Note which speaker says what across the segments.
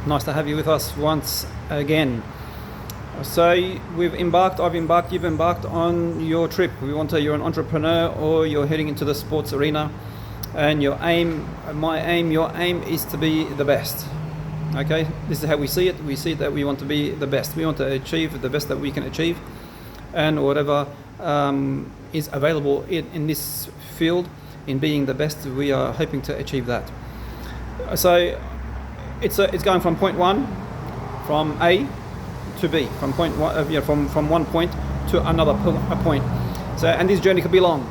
Speaker 1: Nice to have you with us once again. So I've embarked, you've embarked on your trip. You're an entrepreneur or you're heading into the sports arena, and your aim is to be the best. Okay, this is how we see it. We see that we want to be the best. We want to achieve the best that we can achieve, and whatever is available in this field, in being the best, we are hoping to achieve that. So it's going from point one, from A to B, from point one, from one point to another point. So, and this journey could be long.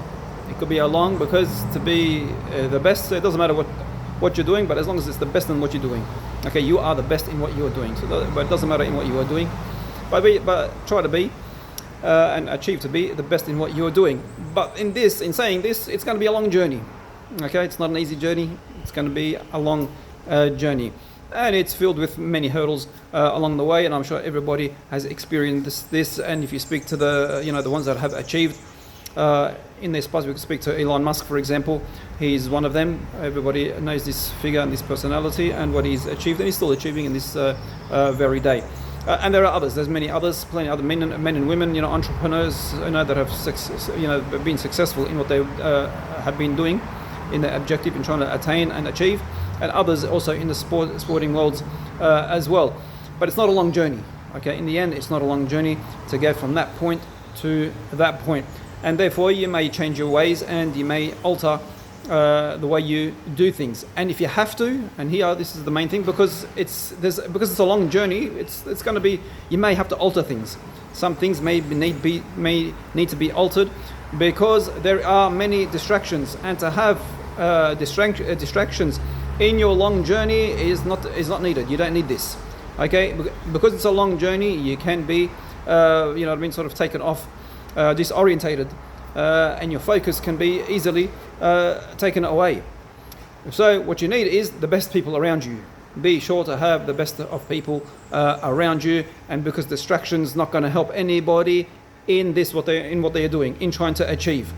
Speaker 1: It could be long because to be the best, so it doesn't matter what you're doing, but as long as it's the best in what you're doing. Okay, you are the best in what you're doing. So, but it doesn't matter in what you are doing, but try to be and achieve to be the best in what you're doing. But in saying this, it's going to be a long journey. Okay, it's not an easy journey. It's going to be a long journey. And it's filled with many hurdles along the way, and I'm sure everybody has experienced this. And if you speak to the ones that have achieved in their spots, we could speak to Elon Musk, for example. He's one of them. Everybody knows this figure and this personality and what he's achieved, and he's still achieving in this very day. And there are others. There's many others, plenty other men and women, entrepreneurs, that have been successful in what they have been doing, in their objective, in trying to attain and achieve. And others also in the sporting worlds as well. But it's not a long journey. Okay, in the end, it's not a long journey to go from that point to that point. And therefore, you may change your ways and you may alter the way you do things. And if you have to, and here this is the main thing, because it's a long journey, it's going to be, you may have to alter things. Some things may need to be altered because there are many distractions, and to have distractions in your long journey is not needed. You don't need this. Okay, because it's a long journey, you can be sort of taken off, disorientated, and your focus can be easily taken away. So what you need is the best people around you. Be sure to have the best of people around you, and because distraction's not going to help anybody in what they are doing, in trying to achieve.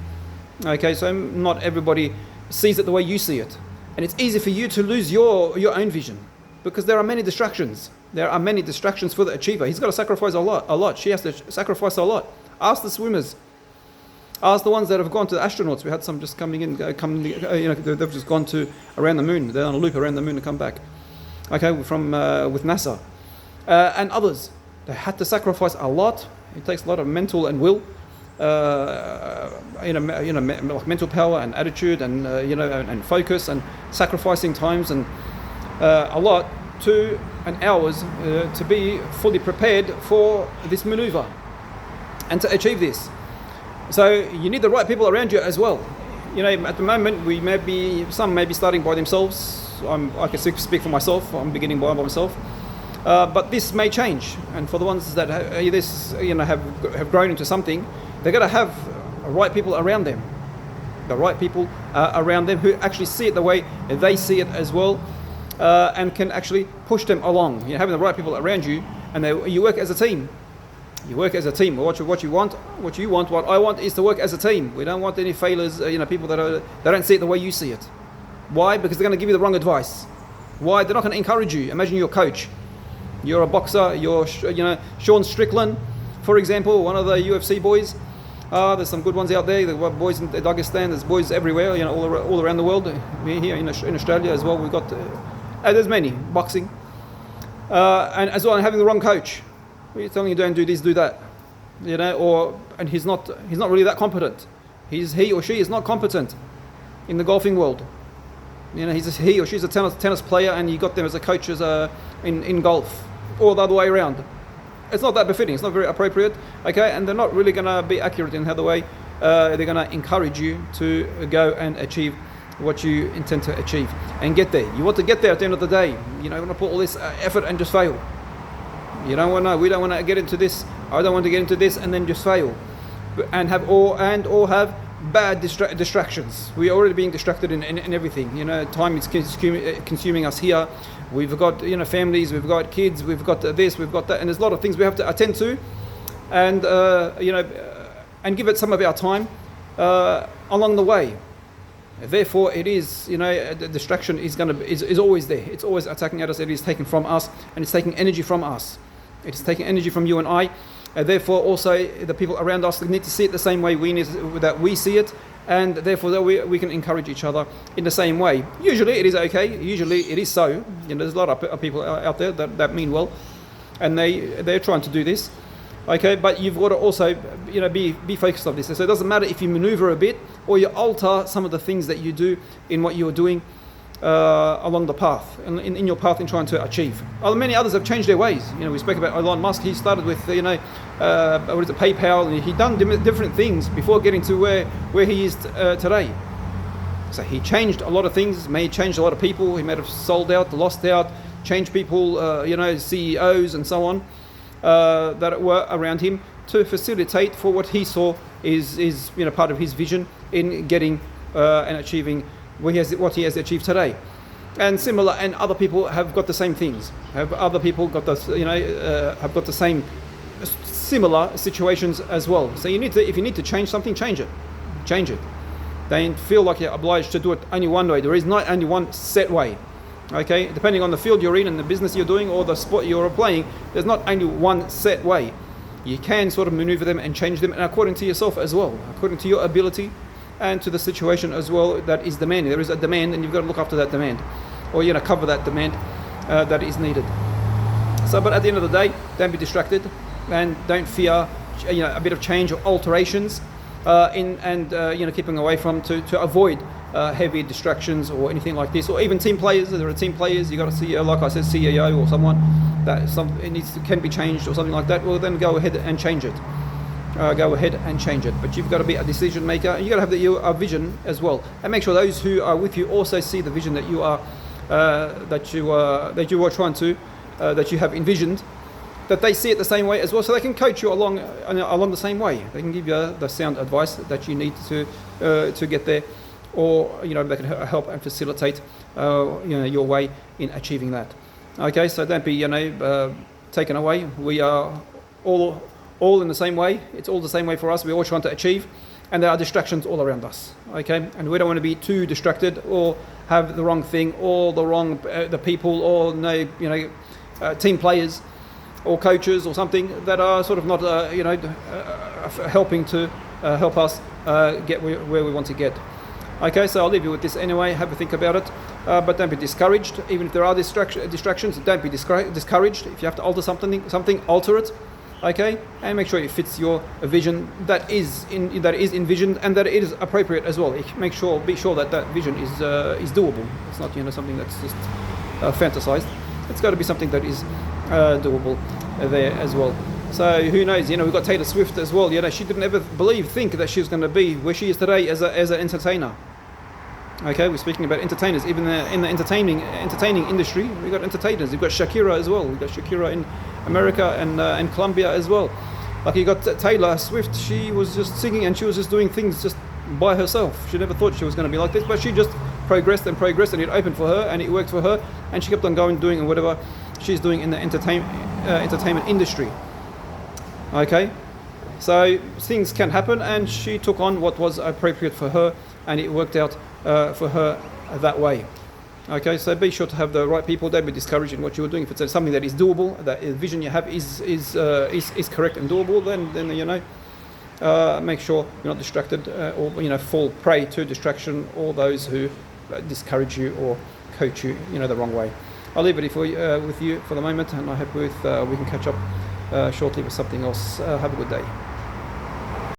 Speaker 1: Okay, so not everybody sees it the way you see it. And it's easy for you to lose your own vision because there are many distractions. There are many distractions for the achiever. He's got to sacrifice a lot. She has to sacrifice a lot. Ask the swimmers. Ask the ones that have gone to the astronauts. We had some just coming in, they've just gone to around the moon. They're on a loop around the moon to come back. Okay, from with NASA. And others. They had to sacrifice a lot. It takes a lot of mental and will. Mental power and attitude and and focus and sacrificing times and a lot and hours to be fully prepared for this maneuver and to achieve this. So you need the right people around you as well. At the moment some may be starting by themselves. I can speak for myself. I'm beginning by myself. But this may change, and for the ones that have grown into something, they're going to have the right people around them. The right people around them who actually see it the way they see it as well, and can actually push them along. Having the right people around you, and you work as a team. You work as a team. What I want is to work as a team. We don't want any failures. People that don't see it the way you see it. Why? Because they're going to give you the wrong advice. Why? They're not going to encourage you. Imagine you're a coach. You're a boxer. You're Sean Strickland, for example, one of the UFC boys. There's some good ones out there. There are boys in Dagestan. There's boys everywhere. All around the world. Here in Australia as well. We've got there's many boxing, and as well. And having the wrong coach, he's telling you don't do this, do that. And he's not really that competent. He or she is not competent in the golfing world. He or she's a tennis player, and you got them as a coach in golf, or the other way around. It's not that befitting. It's not very appropriate. Okay, and they're not really going to be accurate in how the way they're going to encourage you to go and achieve what you intend to achieve and get there. You want to get there at the end of the day. You don't want to put all this effort and just fail. We don't want to get into this. I don't want to get into this and then just fail, and have bad distractions. We're already being distracted in everything. Time is consuming us here. We've got families, we've got kids, we've got this, we've got that, and there's a lot of things we have to attend to, and and give it some of our time along the way. Therefore, it is, the distraction is always there. It's always attacking at us. It is taken from us, and it's taking energy from us. It is taking energy from you and I. Therefore, also the people around us need to see it the same way that we see it, and therefore that we can encourage each other in the same way. Usually, it is okay. Usually, it is so. There's a lot of people out there that mean well, and they're trying to do this. Okay, but you've got to also, be focused on this. So it doesn't matter if you maneuver a bit or you alter some of the things that you do in what you're doing along the path, in your path in trying to achieve. Many others have changed their ways. We spoke about Elon Musk. He started with, PayPal, and he done different things before getting to where he is today. So he changed a lot of things. May have changed a lot of people. He may have sold out, lost out, changed people, CEOs and so on. That were around him to facilitate for what he saw is part of his vision in getting and achieving what he has achieved today. And similar, and other people have got the same things. Have other people got have got the same similar situations as well. So if you need to change something, change it. Don't feel like you're obliged to do it only one way. There is not only one set way. Okay, depending on the field you're in and the business you're doing or the sport you're playing, there's not only one set way. You can sort of maneuver them and change them, and according to yourself as well, according to your ability and to the situation as well that is demanding. There is a demand, and you've got to look after that demand, or cover that demand that is needed. So, but at the end of the day, don't be distracted, and don't fear, a bit of change or alterations, keeping away from to avoid heavy distractions or anything like this, or even team players. There are team players. You got to see, like I said, CEO or someone that can be changed or something like that. Well, then go ahead and change it. But you've got to be a decision maker, and you got to have your vision as well, and make sure those who are with you also see the vision that you are that you are trying to that you have envisioned, that they see it the same way as well, so they can coach you along the same way. They can give you the sound advice that you need to get there, or they can help and facilitate your way in achieving that. Okay, so don't be taken away. We are all in the same way. It's all the same way for us. We're all trying to achieve, and there are distractions all around us. Okay, and we don't want to be too distracted or have the wrong thing, or the people, or team players or coaches or something that are sort of not helping to help us get where we want to get. Okay, so I'll leave you with this anyway. Have a think about it, but don't be discouraged. Even if there are distractions, don't be discouraged. If you have to alter something, alter it. Okay, and make sure it fits your vision that is envisioned, and that it is appropriate as well. Be sure that vision is doable. It's not something that's just fantasized. It's got to be something that is doable there as well. So who knows? We've got Taylor Swift as well. She didn't ever think that she was going to be where she is today as an entertainer. Okay, we're speaking about entertainers. Even in the entertaining industry, we've got entertainers. We've got Shakira as well. We've got Shakira in America and Colombia as well. Like you got Taylor Swift. She was just singing, and she was just doing things just by herself. She never thought she was going to be like this, but she just progressed, and it opened for her, and it worked for her, and she kept on going, doing whatever she's doing in the entertainment industry. Okay, so things can happen, and she took on what was appropriate for her, and it worked out for her that way. Okay, so be sure to have the right people. Don't be discouraged in what you're doing. If it's something that is doable, that the vision you have is correct and doable, then make sure you're not distracted or fall prey to distraction or those who discourage you or coach you the wrong way. I'll leave it with you for the moment, and I hope we can catch up shortly with something else. Have a good day.